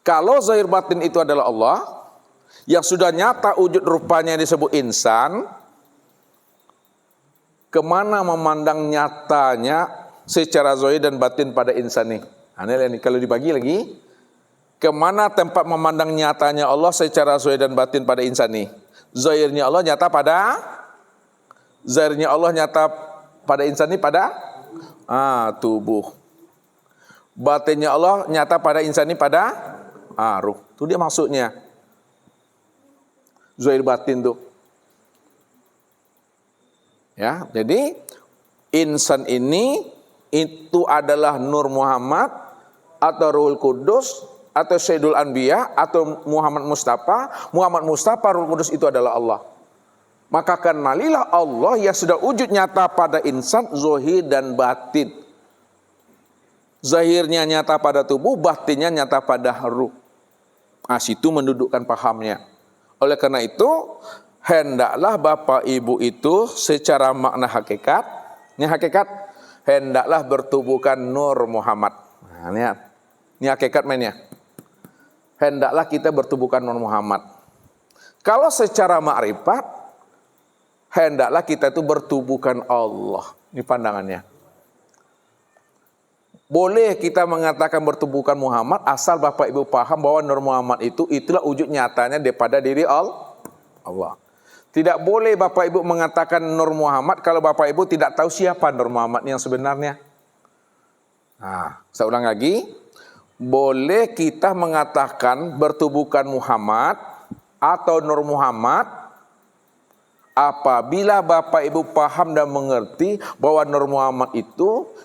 Kalau zahir batin itu adalah Allah, yang sudah nyata wujud rupanya disebut insan, kemana memandang nyatanya secara zahir dan batin pada insan ini? Ini kalau dibagi lagi, kemana tempat memandang nyatanya Allah secara zahir dan batin pada insan ini? Zahirnya Allah nyata pada insan ini pada tubuh. Batinnya Allah nyata pada insan ini pada ruh. Itu dia maksudnya. Zahir batin tuh. Ya, jadi insan ini itu adalah Nur Muhammad atau Ruhul Kudus atau Sayyidul Anbiya atau Muhammad Mustafa. Muhammad Mustafa, Ruhul Kudus itu adalah Allah. Maka kenalilah Allah yang sudah wujud nyata pada insan, zahir dan batin. Zahirnya nyata pada tubuh, batinnya nyata pada ruh. Situ mendudukkan pahamnya. Oleh karena itu, hendaklah Bapak Ibu itu secara makna hakikat, hendaklah bertubuhkan Nur Muhammad. Lihat, ini hakikat mainnya. Hendaklah kita bertubuhkan Nur Muhammad. Kalau secara makrifat, hendaklah kita itu bertubuhkan Allah. Ini pandangannya. Boleh kita mengatakan bertubuhkan Muhammad asal Bapak Ibu paham bahwa Nur Muhammad itulah wujud nyatanya daripada diri Allah. Tidak boleh Bapak Ibu mengatakan Nur Muhammad kalau Bapak Ibu tidak tahu siapa Nur Muhammad yang sebenarnya. Saya ulang lagi. Boleh kita mengatakan bertubuhkan Muhammad atau Nur Muhammad apabila Bapak Ibu paham dan mengerti bahwa Nur Muhammad itu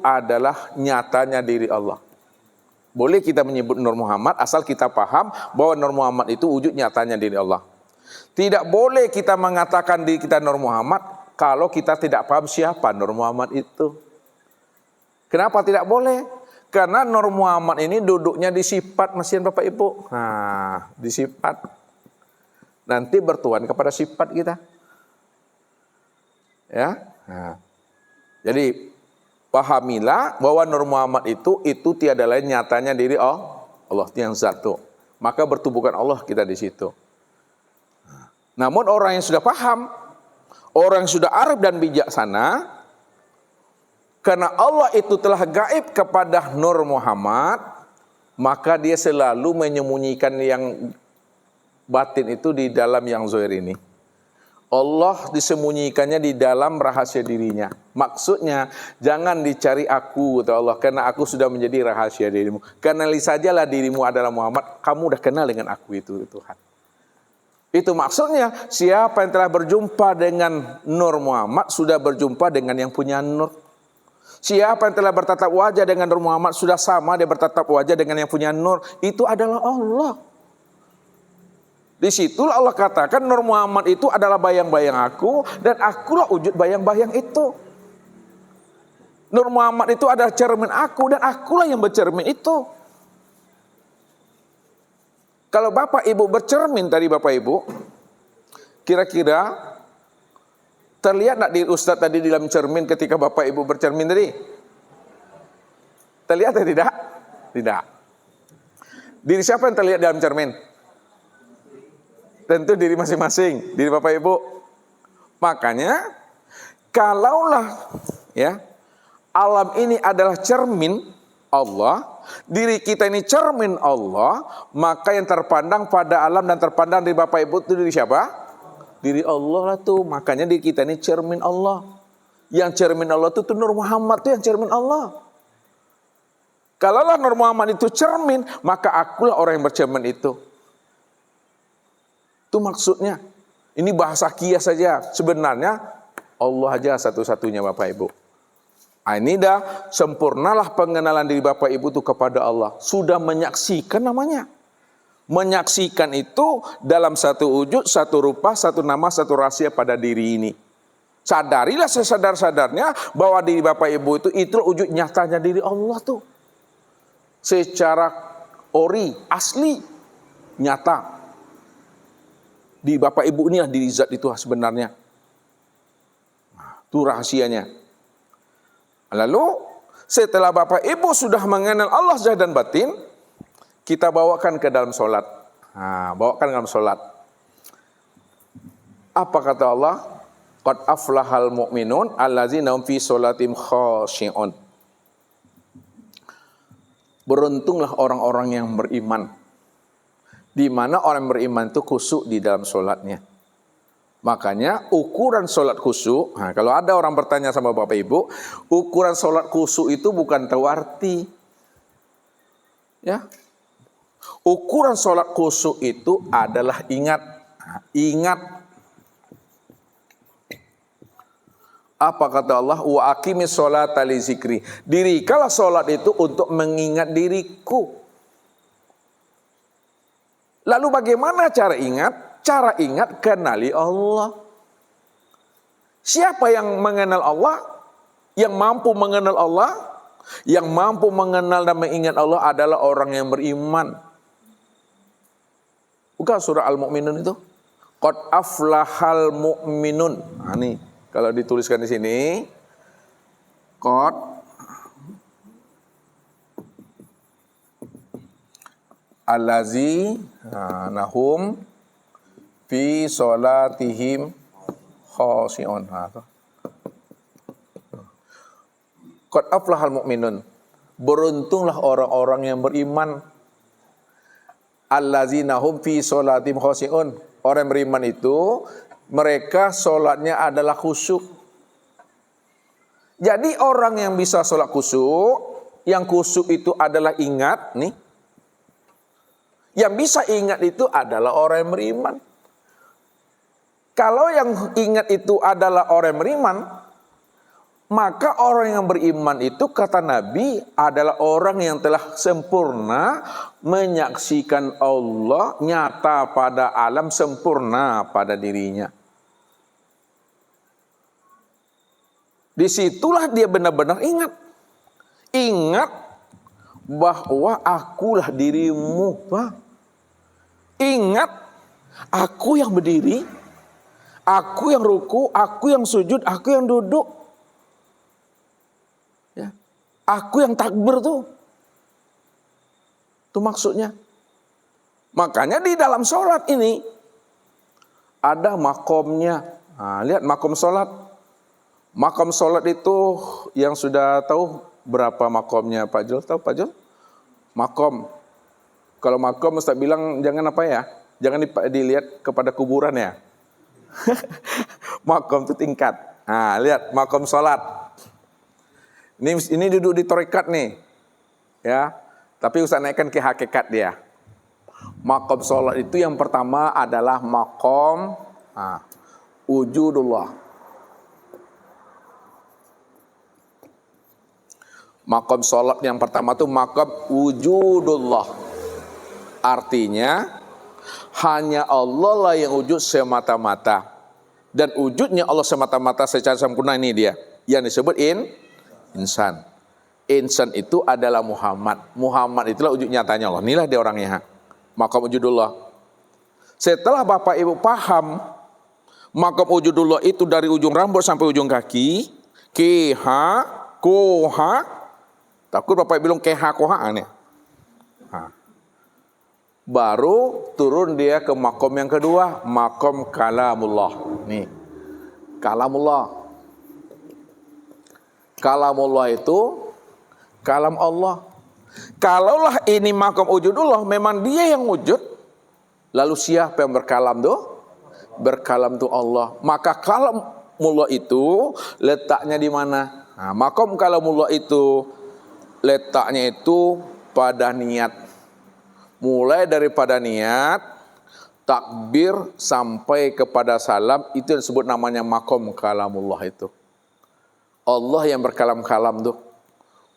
adalah nyatanya diri Allah. Boleh kita menyebut Nur Muhammad asal kita paham bahwa Nur Muhammad itu wujud nyatanya diri Allah. Tidak boleh kita mengatakan diri kita Nur Muhammad kalau kita tidak paham siapa Nur Muhammad itu. Kenapa tidak boleh? Karena Nur Muhammad ini duduknya di sifat mesin Bapak Ibu. Di sifat. Nanti bertuhan kepada sifat kita. Ya. Jadi pahamilah bahwa Nur Muhammad itu tiada lain nyatanya diri Allah yang satu. Maka bertubuhkan Allah kita di situ. Namun orang yang sudah paham, orang yang sudah arif dan bijaksana, karena Allah itu telah gaib kepada Nur Muhammad, maka dia selalu menyembunyikan yang batin itu di dalam yang zahir ini. Allah disembunyikannya di dalam rahasia dirinya. Maksudnya, jangan dicari aku, kata Allah, karena aku sudah menjadi rahasia dirimu. Kenali sajalah dirimu adalah Muhammad, kamu udah kenal dengan aku itu Tuhan. Itu maksudnya, siapa yang telah berjumpa dengan Nur Muhammad, sudah berjumpa dengan yang punya Nur. Siapa yang telah bertatap wajah dengan Nur Muhammad, sudah sama dia bertatap wajah dengan yang punya Nur. Itu adalah Allah. Di situlah Allah katakan Nur Muhammad itu adalah bayang-bayang aku dan akulah wujud bayang-bayang itu. Nur Muhammad itu adalah cermin aku dan akulah yang bercermin itu. Kalau Bapak Ibu bercermin tadi Bapak Ibu, kira-kira terlihat tak di Ustadz tadi di dalam cermin ketika Bapak Ibu bercermin tadi? Terlihat atau tidak? Tidak. Diri siapa yang terlihat dalam cermin? Tentu diri masing-masing, diri Bapak Ibu. Makanya, kalaulah alam ini adalah cermin Allah, diri kita ini cermin Allah, maka yang terpandang pada alam dan terpandang dari Bapak Ibu itu diri siapa? Diri Allah lah tuh. Makanya diri kita ini cermin Allah. Yang cermin Allah itu Nur Muhammad itu yang cermin Allah. Kalaulah Nur Muhammad itu cermin, maka akulah orang yang bercermin itu. Itu maksudnya. Ini bahasa kias saja. Sebenarnya Allah aja satu-satunya Bapak Ibu. Ini dah sempurnalah pengenalan diri Bapak Ibu itu kepada Allah. Sudah menyaksikan namanya. Menyaksikan itu dalam satu wujud, satu rupa, satu nama, satu rahasia pada diri ini. Sadarilah sesadar-sadarnya bahwa diri Bapak Ibu itu wujud nyatanya diri Allah tuh. Secara asli, nyata. Di Bapak Ibu inilah diri zat itu sebenarnya. Itu rahasianya. Lalu setelah Bapak Ibu sudah mengenal Allah zahir dan batin, kita bawakan ke dalam sholat. Bawakan dalam sholat. Apa kata Allah? Qad aflahal mu'minun allazina hum fi sholatim khashi'un. Beruntunglah orang-orang yang beriman. Di mana orang beriman itu khusyuk di dalam sholatnya. Makanya ukuran sholat khusyuk, kalau ada orang bertanya sama Bapak Ibu, ukuran sholat khusyuk itu bukan tahu arti. Ya. Ukuran sholat khusyuk itu adalah ingat. Ingat. Apa kata Allah? Wa aqimis sholata li zikri. Dirikalah sholat itu untuk mengingat diriku. Lalu bagaimana cara ingat? Cara ingat, kenali Allah. Siapa yang mengenal Allah? Yang mampu mengenal Allah? Yang mampu mengenal dan mengingat Allah adalah orang yang beriman. Bukan surah Al-Mu'minun itu? Qad aflahal mu'minun. Nah, ini kalau dituliskan di sini, qad allazi nahum fi sholatihim khashi'un. Qad aflahal mu'minun. Beruntunglah orang-orang yang beriman. Allazina hum fi sholatihim khashi'un. Orang yang beriman itu mereka sholatnya adalah khusyuk. Jadi orang yang bisa sholat khusyuk, yang khusyuk itu adalah ingat nih. Yang bisa ingat itu adalah orang yang beriman. Kalau yang ingat itu adalah orang yang beriman, maka orang yang beriman itu kata Nabi adalah orang yang telah sempurna menyaksikan Allah nyata pada alam, sempurna pada dirinya. Disitulah dia benar-benar ingat. Ingat bahwa akulah dirimu, Pak. Ingat aku yang berdiri, aku yang ruku, aku yang sujud, aku yang duduk. Ya. Aku yang takbir tuh. Itu maksudnya. Makanya di dalam sholat ini ada makomnya. Nah, lihat makom sholat. Makom sholat itu yang sudah tahu berapa makomnya Pak Jul? Tahu Pak Jul? Makom. Kalau makom Ustaz bilang jangan apa ya? Jangan dilihat kepada kuburan ya. Makom itu tingkat. Nah, lihat makom sholat. Ini duduk di tarekat nih. Ya. Tapi Ustaz naikkan ke hakikat dia. Makom sholat itu yang pertama adalah makom wujudullah. Makom sholat yang pertama itu makom wujudullah. Artinya hanya Allah lah yang wujud semata-mata. Dan wujudnya Allah semata-mata secara sempurna ini dia. Yang disebut insan. Insan itu adalah Muhammad. Muhammad itulah wujud nyatanya Allah. Inilah dia orangnya. Makom wujudullah. Setelah Bapak Ibu paham makom wujudullah itu dari ujung rambut sampai ujung kaki. Keha, koha. Takut Bapak bilang keha, koha aneh. Baru turun dia ke makom yang kedua, makom kalamullah. Nih, kalamullah. Kalamullah itu kalam Allah. Kalaulah ini makom wujudullah, memang dia yang wujud. Lalu siapa yang berkalam tuh? Berkalam tuh Allah. Maka kalamullah itu letaknya di mana? Nah, makom kalamullah itu letaknya itu pada niat. Mulai daripada niat, takbir sampai kepada salam, itu yang disebut namanya makom kalamullah itu. Allah yang berkalam-kalam tuh.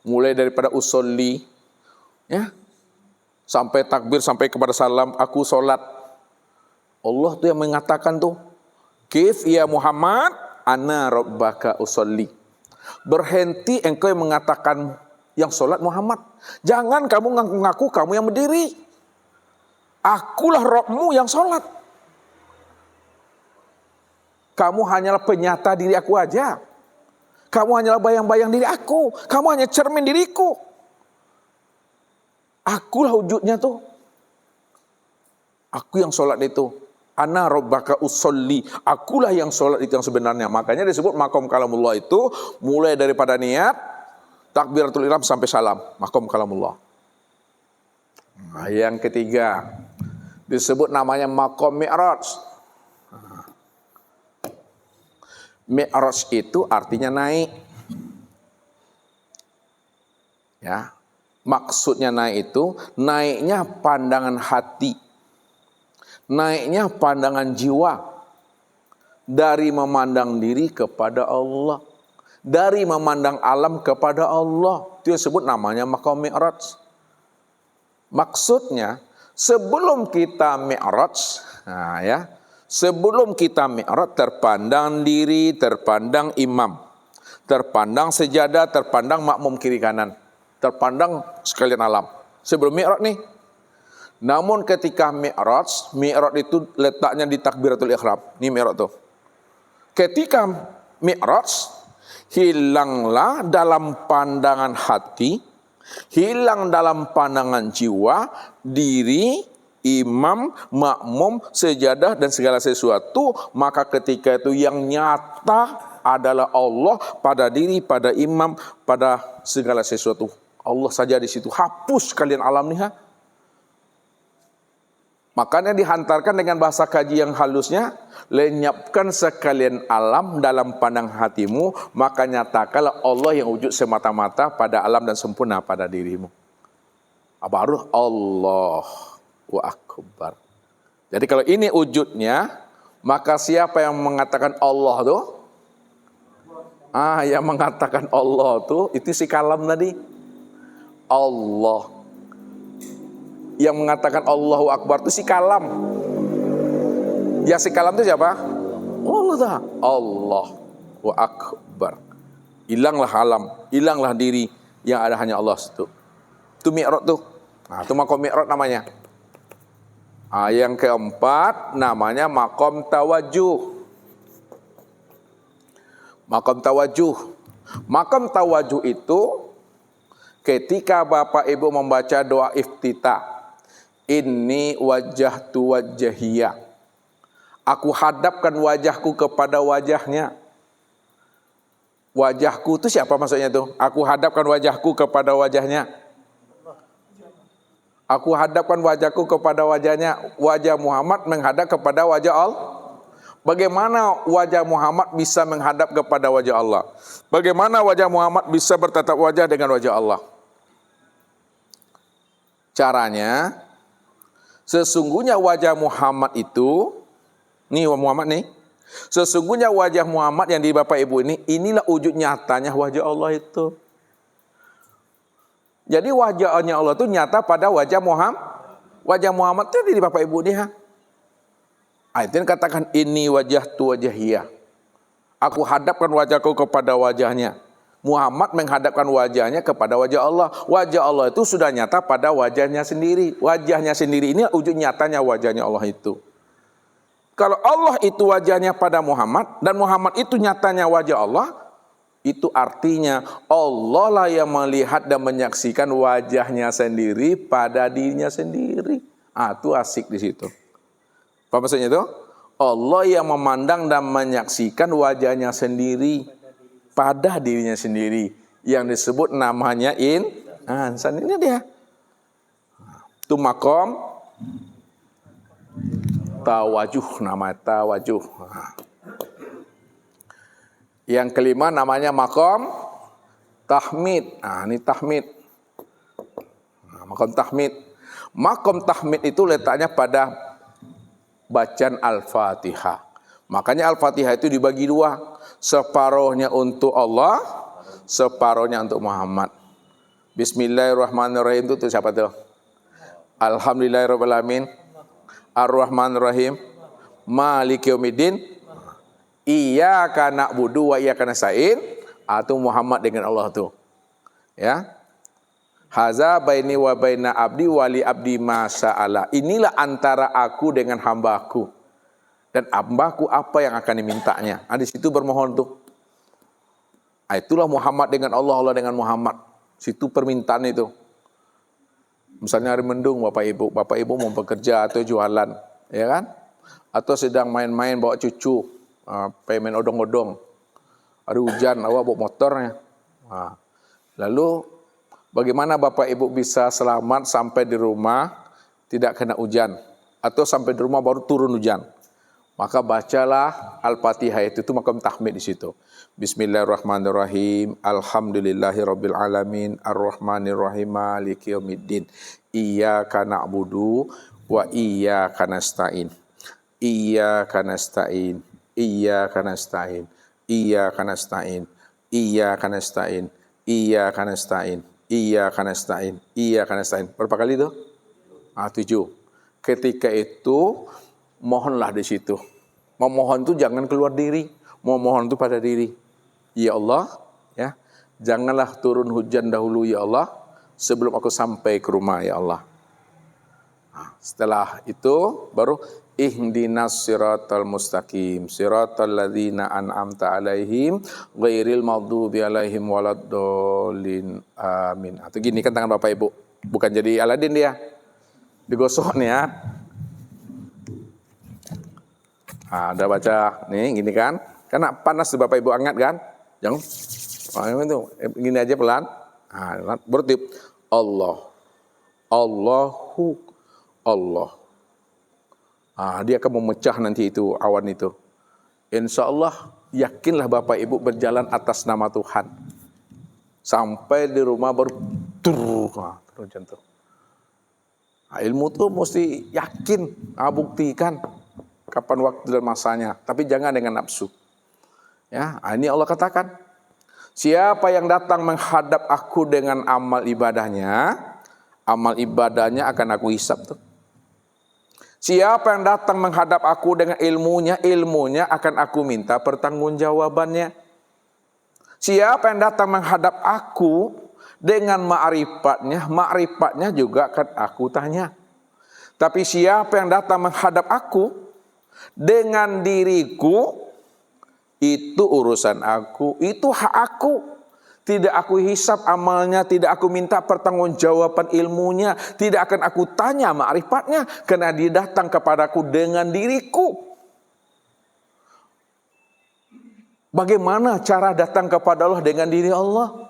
Mulai daripada usolli, ya, sampai takbir, sampai kepada salam, aku sholat. Allah tuh yang mengatakan tuh, Kif ya Muhammad, ana rabbaka usolli. Berhenti engkau yang mengatakan yang sholat Muhammad. Jangan kamu ngaku-ngaku kamu yang berdiri. Akulah Rabbmu yang sholat. Kamu hanyalah penyata diri aku aja. Kamu hanyalah bayang-bayang diri aku. Kamu hanya cermin diriku. Akulah wujudnya tuh. Aku yang sholat itu. Ana rabbaka usolli. Akulah yang sholat itu yang sebenarnya. Makanya disebut maqam kalamullah itu mulai daripada niat, takbiratul ihram sampai salam. Maqam kalamullah. Nah, yang ketiga disebut namanya maqam mi'raj. Mi'raj itu artinya naik. Ya. Maksudnya naik itu naiknya pandangan hati. Naiknya pandangan jiwa dari memandang diri kepada Allah, dari memandang alam kepada Allah. Itu disebut namanya maqam mi'raj. Maksudnya sebelum kita mi'raj, nah ya, sebelum kita mi'raj terpandang diri, terpandang imam, terpandang sejadah, terpandang makmum kiri kanan, terpandang sekalian alam. Sebelum mi'raj nih. Namun ketika mi'raj itu letaknya di takbiratul ihram. Ini mi'raj tuh. Ketika mi'raj, hilanglah dalam pandangan hati, hilang dalam pandangan jiwa, diri, imam, makmum, sejadah dan segala sesuatu. Maka ketika itu yang nyata adalah Allah pada diri, pada imam, pada segala sesuatu. Allah saja di situ. Hapus kalian alam nih ha. Makanya dihantarkan dengan bahasa kaji yang halusnya, lenyapkan sekalian alam dalam pandang hatimu, maka nyatakanlah Allah yang wujud semata-mata pada alam dan sempurna pada dirimu. Baru Allahu Akbar. Jadi kalau ini wujudnya, maka siapa yang mengatakan Allah tuh? Yang mengatakan Allah tuh, itu si kalam tadi. Allah. Yang mengatakan Allahu Akbar itu si kalam. Ya si kalam itu siapa? Allah dah. Allahu Akbar. Hilanglah alam, hilanglah diri, yang ada hanya Allah itu. Itu mi'raj tuh. Nah, itu maqam mi'raj namanya. Yang keempat namanya maqam tawajuh. Maqam tawajuh. Maqam tawajuh itu ketika Bapak Ibu membaca doa iftitah. Inni wajjahtu wajjahiyya. Aku hadapkan wajahku kepada wajahnya. Wajahku itu siapa maksudnya itu? Aku hadapkan wajahku kepada wajahnya. Aku hadapkan wajahku kepada wajahnya. Wajah Muhammad menghadap kepada wajah Allah. Bagaimana wajah Muhammad bisa menghadap kepada wajah Allah? Bagaimana wajah Muhammad bisa bertatap wajah dengan wajah Allah? Caranya, sesungguhnya wajah Muhammad itu, nih Muhammad nih, sesungguhnya wajah Muhammad yang di Bapak Ibu ini, inilah wujud nyatanya wajah Allah itu. Jadi wajahnya Allah itu nyata pada wajah Muhammad. Wajah Muhammad itu di Bapak Ibu nih. Itu yang katakan ini wajah tu wajahiyah. Aku hadapkan wajahku kepada wajahnya. Muhammad menghadapkan wajahnya kepada wajah Allah. Wajah Allah itu sudah nyata pada wajahnya sendiri. Wajahnya sendiri ini wujud nyatanya wajahnya Allah itu. Kalau Allah itu wajahnya pada Muhammad dan Muhammad itu nyatanya wajah Allah, itu artinya Allah lah yang melihat dan menyaksikan wajahnya sendiri pada dirinya sendiri. Itu asik di situ. Apa maksudnya itu? Allah yang memandang dan menyaksikan wajahnya sendiri pada dirinya sendiri, yang disebut namanya insan. Ini dia. Itu maqam tawajuh, nama tawajuh. Yang kelima namanya maqam tahmid. Ini tahmid. Maqam tahmid. Maqam tahmid itu letaknya pada bacaan Al-Fatihah. Makanya Al-Fatihah itu dibagi dua. Separuhnya untuk Allah, separuhnya untuk Muhammad. Bismillahirrahmanirrahim itu siapa tuh? Alhamdulillahirabbil alamin. Ar-Rahmanirrahim. Maliki yaumiddin. Iyyaka na'budu wa iyyaka nasta'in. Itu Muhammad dengan Allah tuh. Ya. Haza baini wa baina abdi wali abdi ma sa'ala. Inilah antara aku dengan hambaku. Dan hambaku apa yang akan dimintanya. Di situ bermohon tuh. Itulah Muhammad dengan Allah, Allah dengan Muhammad. Situ permintaan itu. Misalnya hari mendung Bapak Ibu mau bekerja atau jualan, ya kan? Atau sedang main-main bawa cucu, pengen main odong-odong. Hari hujan, awak bawa motornya. Nah, lalu bagaimana Bapak Ibu bisa selamat sampai di rumah tidak kena hujan? Atau sampai di rumah baru turun hujan? Maka bacalah Al-Fatihah itu makam tahmid di situ. Bismillahirrahmanirrahim. Alhamdulillahirabbil alamin, arrahmanirrahim, maliki yaumiddin. Iyyaka na'budu wa iyyaka nasta'in. Iyyaka nasta'in. Iyyaka nasta'in. Iyyaka nasta'in. Iyyaka nasta'in. Iyyaka nasta'in. Iyyaka nasta'in. Iyyaka nasta'in. Berapa kali itu? 7. Ketika itu mohonlah di situ. Memohon itu jangan keluar diri, memohon itu pada diri. Ya Allah, ya, janganlah turun hujan dahulu ya Allah sebelum aku sampai ke rumah ya Allah. Nah, setelah itu baru ihdinas siratal mustaqim, siratal ladzina an'amta alaihim ghairil maghdubi alaihim waladdallin. Amin. Atau gini kan tangan Bapak Ibu, bukan jadi Aladin dia. Digosok nih ya. Nah, udah baca nih gini kan, karena panas Bapak Ibu, angkat kan, jangan itu gini aja pelan. Nah, bertip Allah, Allahu, Allah. Nah, dia akan memecah nanti itu awan itu. Insya Allah yakinlah Bapak Ibu berjalan atas nama Tuhan sampai di rumah baru turun jantung. Nah, ilmu tuh mesti yakin, buktikan kapan waktu dan masanya, tapi jangan dengan nafsu. Ya, ini Allah katakan, siapa yang datang menghadap aku dengan amal ibadahnya akan aku hisab tuh. Siapa yang datang menghadap aku dengan ilmunya akan aku minta pertanggungjawabannya. Siapa yang datang menghadap aku dengan ma'rifatnya juga akan aku tanya. Tapi siapa yang datang menghadap aku dengan diriku, itu urusan aku, itu hak aku. Tidak aku hisab amalnya, tidak aku minta pertanggungjawaban ilmunya, tidak akan aku tanya ma'rifatnya, karena dia datang kepadaku dengan diriku. Bagaimana cara datang kepada Allah dengan diri Allah?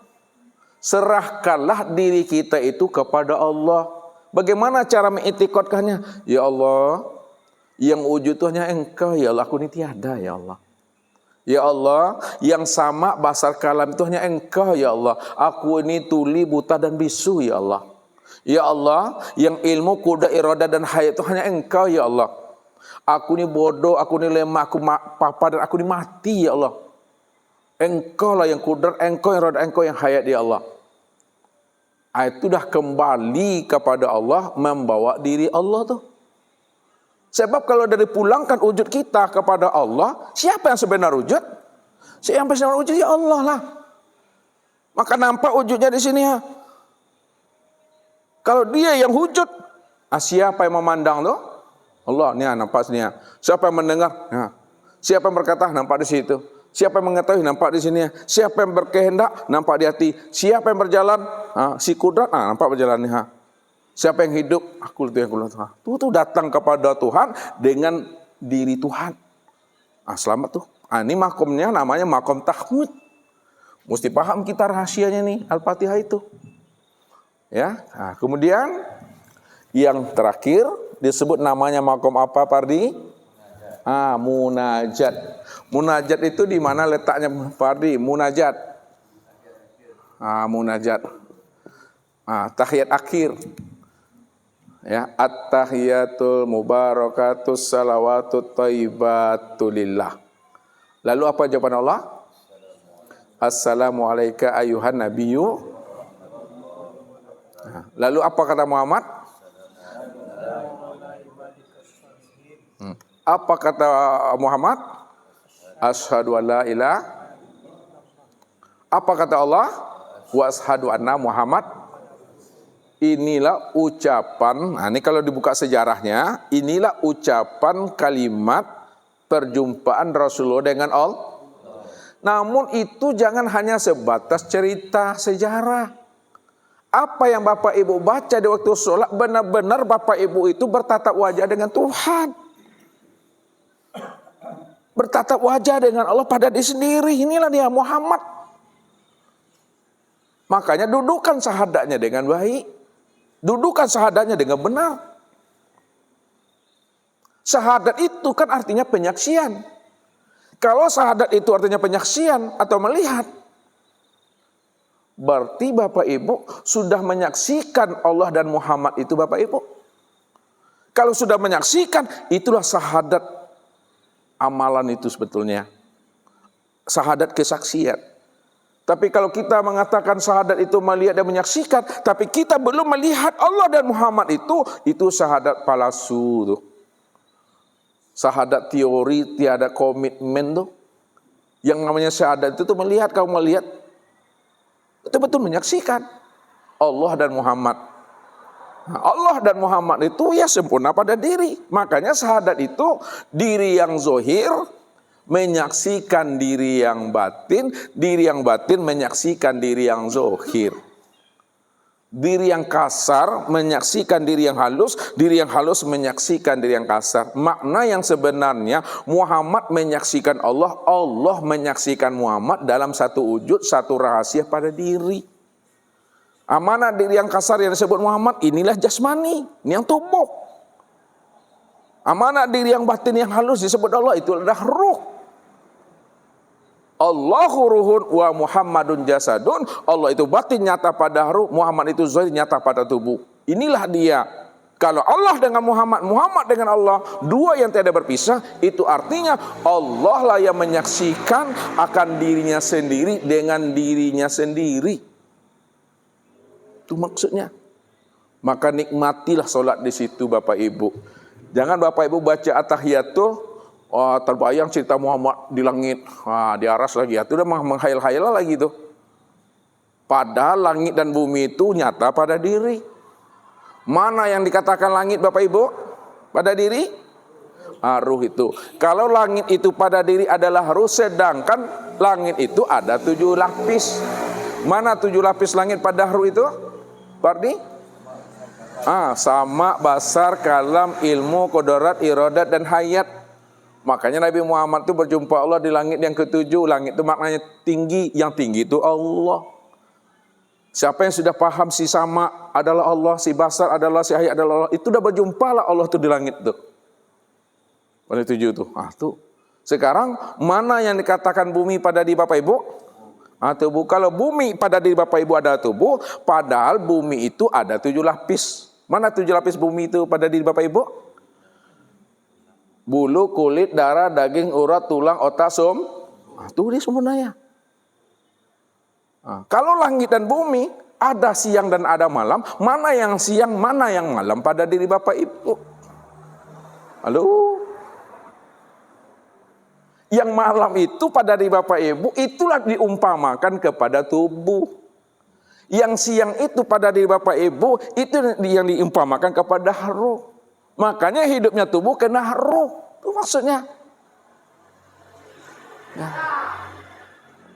Serahkanlah diri kita itu kepada Allah. Bagaimana cara mengitikadkannya? Ya Allah, yang wujud itu hanya Engkau, ya Allah, aku ini tiada, ya Allah. Ya Allah, yang sama basar kalam itu hanya Engkau, ya Allah. Aku ini tuli, buta dan bisu, ya Allah. Ya Allah, yang ilmu, kuda, iradah dan hayat itu hanya Engkau, ya Allah. Aku ini bodoh, aku ini lemah, aku papa dan aku ini mati, ya Allah. Engkau lah yang kudrat, Engkau yang iradah, Engkau yang hayat, ya Allah. Itu dah kembali kepada Allah, membawa diri Allah tuh. Sebab kalau dari pulangkan wujud kita kepada Allah, siapa yang sebenar wujud? Siapa yang sebenar wujud? Ya Allah lah. Maka nampak wujudnya di sini ya. Kalau dia yang wujud, siapa yang memandang tuh? Allah, nih nampak sini ya. Siapa yang mendengar? Nah. Siapa yang berkata? Nampak di situ. Siapa yang mengetahui? Nampak di sini ya. Siapa yang berkehendak? Nampak di hati. Siapa yang berjalan? Si kudrat, nampak berjalan nih. Siapa yang hidup? Aku itu yang kulihat Tuhan. Tuh datang kepada Tuhan dengan diri Tuhan. Selamat tuh. Ini makomnya namanya makom tahmid. Mesti paham kita rahasianya nih Al-Fatihah itu. Ya. Kemudian yang terakhir disebut namanya makom apa, Pardi? Munajat. Munajat itu di mana letaknya, Pardi? Munajat. Munajat. Tahiyat akhir. Ya, at-tahiyatul mubarakatus salawatut thayyibatul lillah. Lalu apa jawaban Allah? Assalamu alayka ayuhan nabiyyu. Lalu apa kata Muhammad? Apa kata Muhammad? Asyhadu an la ilaha. Apa kata Allah? Wa asyhadu anna Muhammad. Inilah ucapan, ini kalau dibuka sejarahnya, inilah ucapan kalimat perjumpaan Rasulullah dengan Allah. Namun itu jangan hanya sebatas cerita sejarah. Apa yang Bapak Ibu baca di waktu sholat, benar-benar Bapak Ibu itu bertatap wajah dengan Tuhan. Bertatap wajah dengan Allah pada diri sendiri. Inilah dia Muhammad. Makanya dudukkan syahadatnya dengan baik. Dudukkan syahadatnya dengan benar. Syahadat itu kan artinya penyaksian. Kalau syahadat itu artinya penyaksian atau melihat, berarti Bapak Ibu sudah menyaksikan Allah dan Muhammad itu Bapak Ibu. Kalau sudah menyaksikan, itulah syahadat amalan itu sebetulnya. Syahadat kesaksian. Tapi kalau kita mengatakan syahadat itu melihat dan menyaksikan, tapi kita belum melihat Allah dan Muhammad itu syahadat palsu tuh. Syahadat teori, tiada komitmen tuh. Yang namanya syahadat itu tuh melihat, kamu melihat, betul-betul menyaksikan Allah dan Muhammad. Nah, Allah dan Muhammad itu ya sempurna pada diri. Makanya syahadat itu diri yang zohir menyaksikan diri yang batin menyaksikan diri yang zohir. Diri yang kasar menyaksikan diri yang halus menyaksikan diri yang kasar. Makna yang sebenarnya Muhammad menyaksikan Allah, Allah menyaksikan Muhammad dalam satu wujud, satu rahasia pada diri. Amanah diri yang kasar yang disebut Muhammad, inilah jasmani, ini yang tubuh. Amanah diri yang batin yang halus disebut Allah, itu adalah ruh. Allahu ruhun wa Muhammadun jasadun. Allah itu batin nyata pada ruh, Muhammad itu zahir nyata pada tubuh. Inilah dia. Kalau Allah dengan Muhammad, Muhammad dengan Allah, dua yang tidak berpisah, itu artinya Allah lah yang menyaksikan akan dirinya sendiri dengan dirinya sendiri. Itu maksudnya. Maka nikmatilah solat di situ Bapak Ibu. Jangan Bapak Ibu baca at-tahiyatul, terbayang cerita Muhammad di langit, di aras lagi, itu udah menghayal-hayal lagi tuh. Padahal langit dan bumi itu nyata pada diri. Mana yang dikatakan langit Bapak Ibu? Pada diri? Ruh itu. Kalau langit itu pada diri adalah ruh, sedangkan langit itu ada 7 lapis. Mana 7 lapis langit pada ruh itu? Berarti? Sama, basar, kalam, ilmu, qudrat, iradat, dan hayat. Makanya Nabi Muhammad itu berjumpa Allah di langit yang ke-7. Langit itu maknanya tinggi. Yang tinggi itu Allah. Siapa yang sudah paham si sama adalah Allah, si basar adalah, si hayat adalah Allah, itu udah berjumpa lah Allah itu di langit tuh. Pada 7 tuh. Tuh. Sekarang mana yang dikatakan bumi pada diri Bapak Ibu? Tubuh. Kalau bumi pada diri Bapak Ibu ada tubuh, padahal bumi itu ada 7 lapis. Mana 7 lapis bumi itu pada diri Bapak Ibu? Bulu, kulit, darah, daging, urat, tulang, otak, itu dia sempurnanya. Kalau langit dan bumi ada siang dan ada malam, mana yang siang, mana yang malam pada diri Bapak Ibu? Halo? Yang malam itu pada diri Bapak Ibu, itulah diumpamakan kepada tubuh. Yang siang itu pada diri Bapak Ibu, itu yang diumpamakan kepada ruh. Makanya hidupnya tubuh kena ruh. Itu maksudnya.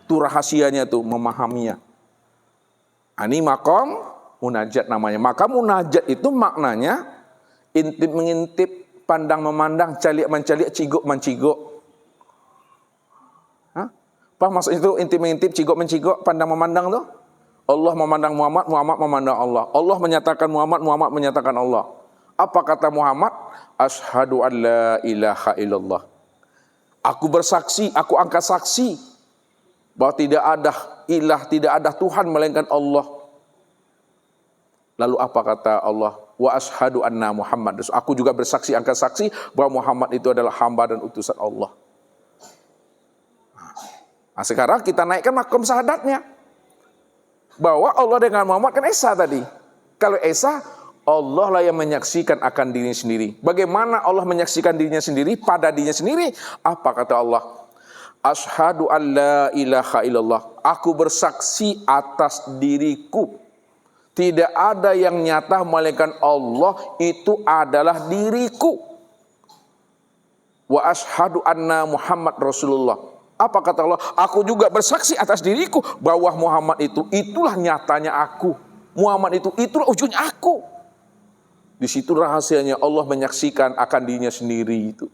Itu rahasianya tuh, memahaminya. Ini maqam munajat namanya. Maka munajat itu maknanya intip mengintip, pandang memandang, caliak mencaliak, ciguk menciguk. Apa maksud itu intip mengintip, ciguk menciguk, pandang memandang tuh? Allah memandang Muhammad, Muhammad memandang Allah. Allah menyatakan Muhammad, Muhammad menyatakan Allah. Apa kata Muhammad? Asyhadu an la ilaha illallah. Aku bersaksi, aku angkat saksi bahwa tidak ada ilah, tidak ada Tuhan melainkan Allah. Lalu apa kata Allah? Wa asyhadu anna Muhammad. Aku juga bersaksi, angkat saksi bahwa Muhammad itu adalah hamba dan utusan Allah. Nah, sekarang kita naikkan makom syahadatnya. Bahwa Allah dengan Muhammad kan Esa tadi. Kalau Esa, Allah lah yang menyaksikan akan dirinya sendiri. Bagaimana Allah menyaksikan dirinya sendiri pada dirinya sendiri? Apa kata Allah? Asyhadu an la ilaha illallah. Aku bersaksi atas diriku. Tidak ada yang nyata melainkan Allah, itu adalah diriku. Wa asyhadu anna Muhammad Rasulullah. Apa kata Allah? Aku juga bersaksi atas diriku bahwa Muhammad itu, itulah nyatanya aku. Muhammad itulah ujungnya aku. Di situ rahasianya Allah menyaksikan akan dirinya sendiri itu.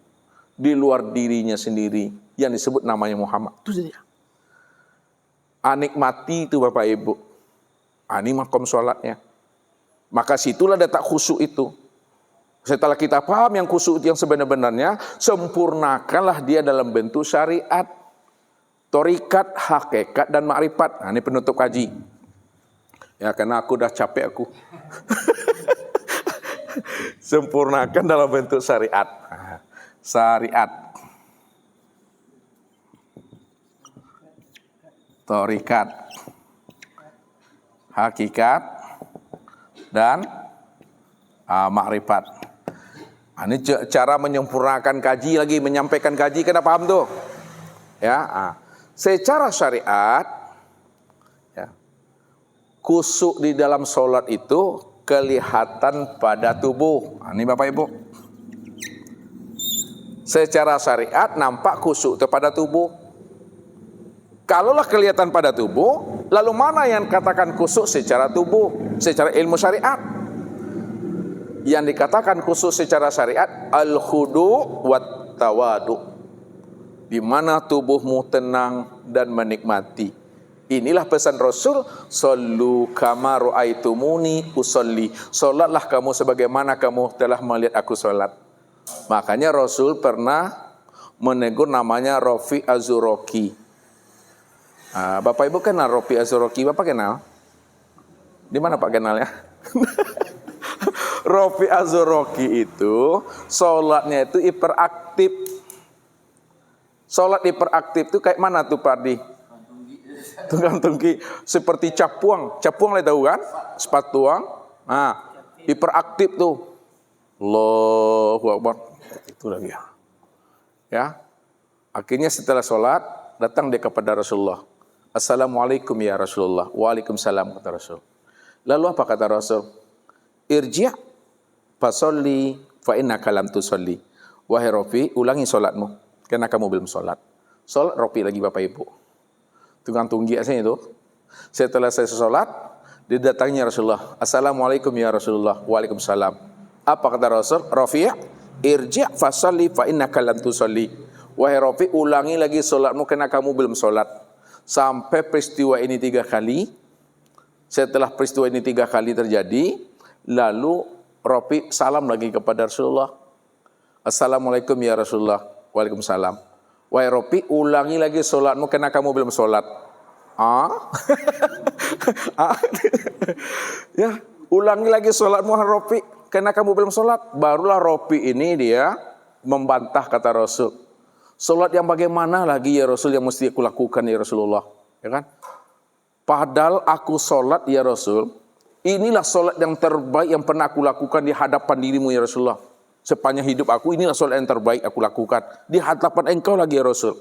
Di luar dirinya sendiri yang disebut namanya Muhammad. Itu saja. Anikmati itu Bapak Ibu. Ini makom sholatnya. Maka situlah letak khusyuk itu. Setelah kita paham yang khusyuk yang sebenar-benarnya, sempurnakanlah dia dalam bentuk syariat, torikat, hakikat, dan makrifat. Ini penutup kaji. Ya, karena aku udah capek aku. Sempurnakan dalam bentuk syariat. Syariat. Torikat. Hakikat. Dan makrifat. Ini cara menyempurnakan kaji lagi, menyampaikan kaji, kena paham tuh? Ya, secara syariat, ya, khusyuk di dalam sholat itu kelihatan pada tubuh. Ini Bapak Ibu. Secara syariat nampak khusyuk itu pada tubuh. Kalaulah kelihatan pada tubuh, lalu mana yang katakan khusyuk secara tubuh, secara ilmu syariat? Yang dikatakan khusyuk secara syariat al-khudu' wat tawadu. Di mana tubuhmu tenang dan menikmati. Inilah pesan Rasul, sallu kama ra'aitumuni usolli. Salatlah kamu sebagaimana kamu telah melihat aku salat. Makanya Rasul pernah menegur namanya Rafi Az-Zuraki. Bapak Ibu kenal Rafi Az-Zuraki? Bapak kenal? Di mana Pak kenalnya? Rafi Az-Zuraki itu salatnya itu hiperaktif. Salat hiperaktif itu kayak mana tuh Pak Di? Tukang tungki seperti capuang. Capuang lah tahu kan? Sepatuang. Hiperaktif tuh. Allahu Akbar. Itu lagi ya. Ya. Akhirnya setelah salat datang dia kepada Rasulullah. Assalamualaikum ya Rasulullah. Waalaikumsalam kata Rasul. Lalu apa kata Rasul? Irji' fasolli fa innaka lam tusolli. Wahai Rafi, ulangi salatmu karena kamu belum salat. Salat Rafi lagi Bapak Ibu. Tukang tunggi aslinya itu. Setelah saya salat, didatanginya Rasulullah. Assalamualaikum ya Rasulullah. Waalaikumsalam. Apa kata Rasul? Rafi' irji' fasolli fa innaka lam tusolli. Wahai Rafi, ulangi lagi salatmu karena kamu belum salat. Sampai peristiwa ini 3 kali. Setelah peristiwa ini 3 kali terjadi, lalu Rafi salam lagi kepada Rasulullah. Assalamualaikum ya Rasulullah. Waalaikumsalam. Wahai Rafi, ulangi lagi sholatmu karena kamu belum sholat. Ya, ulangi lagi sholatmu Rafi karena kamu belum sholat. Barulah Rafi ini dia membantah kata Rasul. Sholat yang bagaimana lagi ya Rasul yang mesti aku lakukan ya Rasulullah. Ya kan? Padahal aku sholat ya Rasul, inilah sholat yang terbaik yang pernah aku lakukan di hadapan dirimu ya Rasulullah. Sepanjang hidup aku, inilah sholat yang terbaik aku lakukan di hadapan engkau lagi ya Rasul.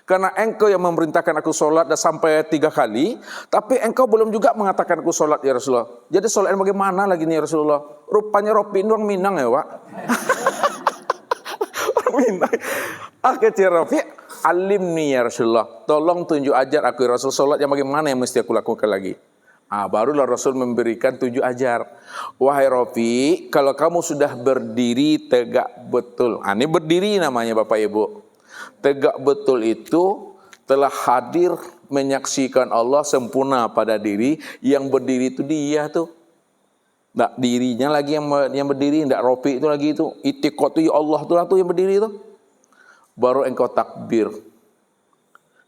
Karena engkau yang memerintahkan aku sholat dan sampai 3 kali, tapi engkau belum juga mengatakan aku sholat ya Rasulullah. Jadi sholat yang bagaimana lagi nih ya Rasulullah? Rupanya Rafi doang Minang ya Pak. Minang. Kecil Rafi, alimni ya Rasulullah. Tolong tunjuk ajar aku ya Rasul sholat yang bagaimana yang mesti aku lakukan lagi. Barulah Rasul memberikan 7 ajar. Wahai Rafi, kalau kamu sudah berdiri tegak betul. Ini berdiri namanya Bapak Ibu. Tegak betul itu telah hadir menyaksikan Allah sempurna pada diri. Yang berdiri itu dia tuh. Nggak dirinya lagi yang berdiri, nggak Rafi itu lagi itu. Itiqat itu ya Allah tuh yang berdiri itu. Baru engkau takbir.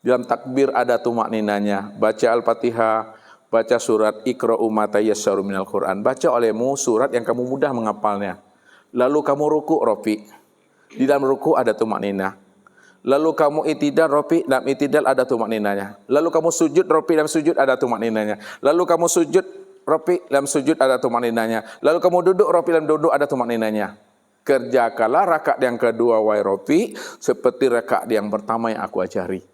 Dalam takbir ada tumakninanya. Baca Al-Fatihah, baca surat Iqra'u ma tayassara minal Qur'an. Baca olehmu surat yang kamu mudah menghafalnya. Lalu kamu ruku' Rafi. Di dalam ruku' ada tumakninah. Lalu kamu itidal Rafi, dalam itidal ada tumakninanya. Lalu kamu sujud Rafi, dalam sujud ada tumakninanya. Lalu kamu sujud Rafi, dalam sujud ada tumakninanya. Lalu kamu duduk Rafi, dalam duduk ada tumakninanya. Kerjakanlah rakaat yang kedua wahai Rafi seperti rakaat yang pertama yang aku ajari.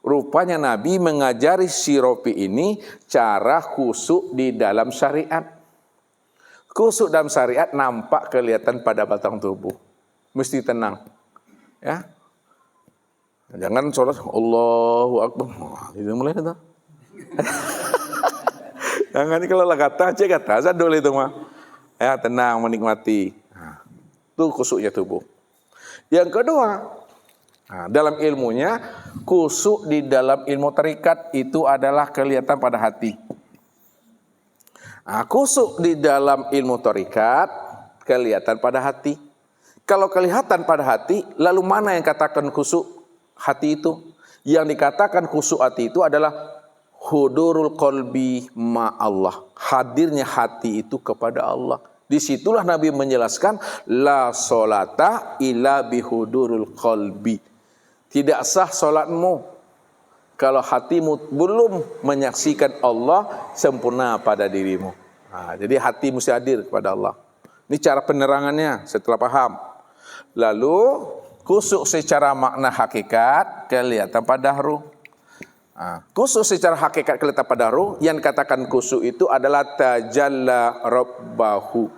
Rupanya Nabi mengajari si Rafi ini cara khusyuk di dalam syariat. Khusyuk dalam syariat nampak kelihatan pada batang tubuh. Mesti tenang. Ya. Jangan sholat Allahu Akbar. Itu mulai itu. Jangan kalau lah kata, cek kata, sadul itu mah. Ya, tenang, menikmati. Nah, itu khusyuknya tubuh. Yang kedua, nah, dalam ilmunya, khusyuk di dalam ilmu tarikat itu adalah kelihatan pada hati. Nah, khusyuk di dalam ilmu tarikat kelihatan pada hati. Kalau kelihatan pada hati, lalu mana yang katakan khusyuk hati itu? Yang dikatakan khusyuk hati itu adalah hudurul qalbi ma Allah. Hadirnya hati itu kepada Allah. Disitulah Nabi menjelaskan la solata illa bihudurul qalbi. Tidak sah solatmu kalau hatimu belum menyaksikan Allah sempurna pada dirimu. Nah, jadi hati mesti hadir kepada Allah. Ini cara penerangannya setelah paham. Lalu khusyuk secara makna hakikat kelihatan pada ruh. Nah, khusyuk secara hakikat kelihatan pada ruh. Yang dikatakan khusyuk itu adalah tajalla rabbahu,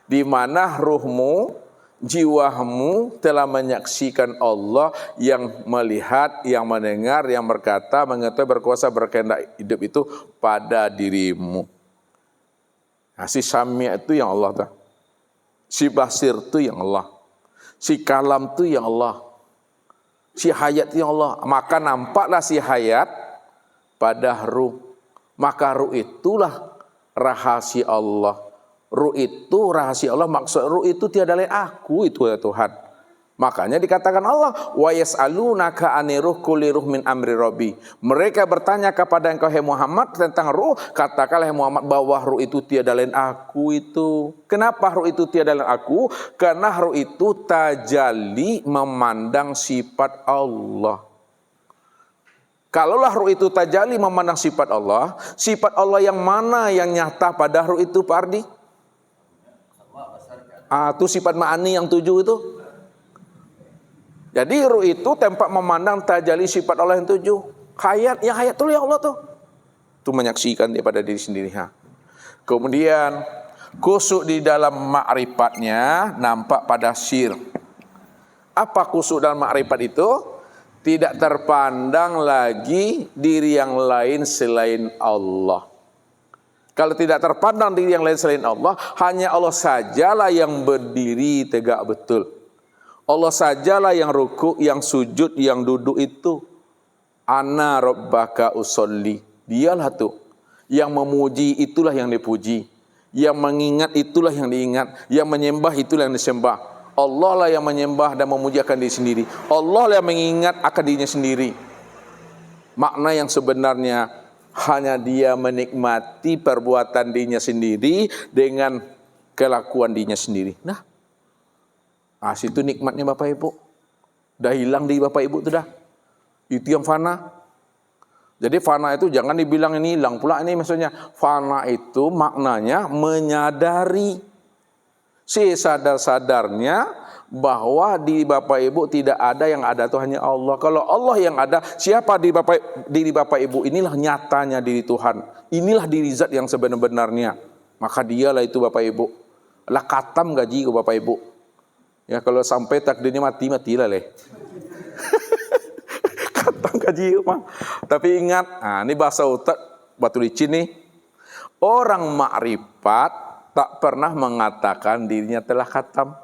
di mana ruhmu, jiwamu telah menyaksikan Allah yang melihat, yang mendengar, yang berkata, mengetahui, berkuasa, berkehendak hidup itu pada dirimu. Nah, si Sami' itu yang Allah tahu. Si Basir itu yang Allah. Si Kalam itu yang Allah. Si Hayat itu yang Allah. Maka nampaklah si Hayat pada ruh. Maka ruh itulah rahasia Allah. Ruh itu rahasia Allah. Maksud ruh itu tiada lain aku, itu ya Tuhan. Makanya dikatakan Allah, wa yas'alunaka anir ruh kulli ruh min amri rabbi. Mereka bertanya kepada engkau hai Muhammad tentang ruh, katakanlah hai Muhammad bahwa ruh itu tiada lain aku itu. Kenapa ruh itu tiada lain aku? Karena ruh itu tajalli memandang sifat Allah. Kalaulah ruh itu tajalli memandang sifat Allah yang mana yang nyata pada ruh itu Pak Ardi? Itu sifat ma'ani yang 7 itu. Jadi ruh itu tempat memandang tajalli sifat Allah yang 7. Hayat, yang hayat itu ya Allah tuh. Itu menyaksikan daripada diri sendiri. Kemudian khusyuk di dalam ma'rifatnya nampak pada sir. Apa khusyuk dalam ma'rifat itu? Tidak terpandang lagi diri yang lain selain Allah. Kalau tidak terpandang diri yang lain selain Allah, hanya Allah sajalah yang berdiri tegak betul. Allah sajalah yang rukuk, yang sujud, yang duduk itu. Ana rabbaka usolli. Dialah tuh. Yang memuji itulah yang dipuji. Yang mengingat itulah yang diingat. Yang menyembah itulah yang disembah. Allah lah yang menyembah dan memuji akan diri sendiri. Allah lah yang mengingat akan dirinya sendiri. Makna yang sebenarnya hanya dia menikmati perbuatan dirinya sendiri dengan kelakuan dirinya sendiri. Nah, situ nikmatnya Bapak Ibu. Dah hilang di Bapak Ibu itu dah. Itu yang fana. Jadi fana itu jangan dibilang ini hilang pula ini maksudnya. Fana itu maknanya menyadari. Sesadar-sadarnya bahwa di Bapak Ibu tidak ada yang ada itu hanya Allah. Kalau Allah yang ada, siapa diri Bapak Ibu? Inilah nyatanya diri Tuhan. Inilah diri zat yang sebenar-benarnya. Maka dialah itu Bapak Ibu. Lah katam gaji ke Bapak Ibu. Ya kalau sampai takdirnya matilah leh. Katam gaji mah. Tapi ingat, ini bahasa utak batu licin nih. Orang makrifat tak pernah mengatakan dirinya telah katam.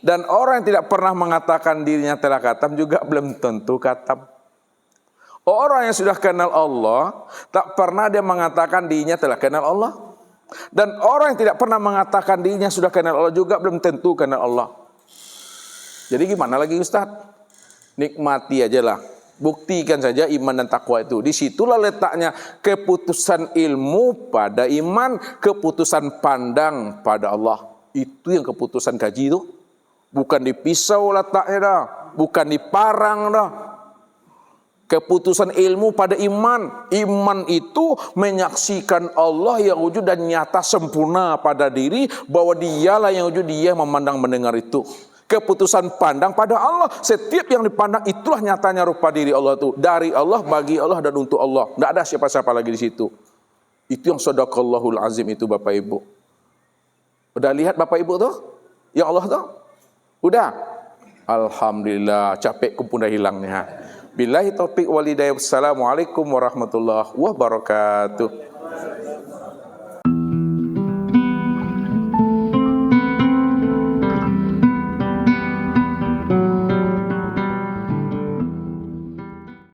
Dan orang yang tidak pernah mengatakan dirinya telah katam juga belum tentu katam. Orang yang sudah kenal Allah tak pernah dia mengatakan dirinya telah kenal Allah. Dan orang yang tidak pernah mengatakan dirinya sudah kenal Allah juga belum tentu kenal Allah. Jadi gimana lagi Ustaz? Nikmati aja lah. Buktikan saja iman dan takwa itu. Disitulah letaknya keputusan ilmu pada iman, keputusan pandang pada Allah. Itu yang keputusan kaji itu. Bukan di pisau letaknya dah. Bukan di parang dah. Keputusan ilmu pada iman. Iman itu menyaksikan Allah yang wujud dan nyata sempurna pada diri. Bahwa dialah yang wujud, dia memandang mendengar itu. Keputusan pandang pada Allah. Setiap yang dipandang itulah nyatanya rupa diri Allah itu. Dari Allah, bagi Allah dan untuk Allah. Tidak ada siapa-siapa lagi di situ. Itu yang shadaqallahul azim itu Bapak Ibu. Udah lihat Bapak Ibu tuh? Yang Allah tuh? Udah? Alhamdulillah, capekku pun dah hilang nih. Billahi taufiq walhidayah. Wassalamualaikum warahmatullahi wabarakatuh.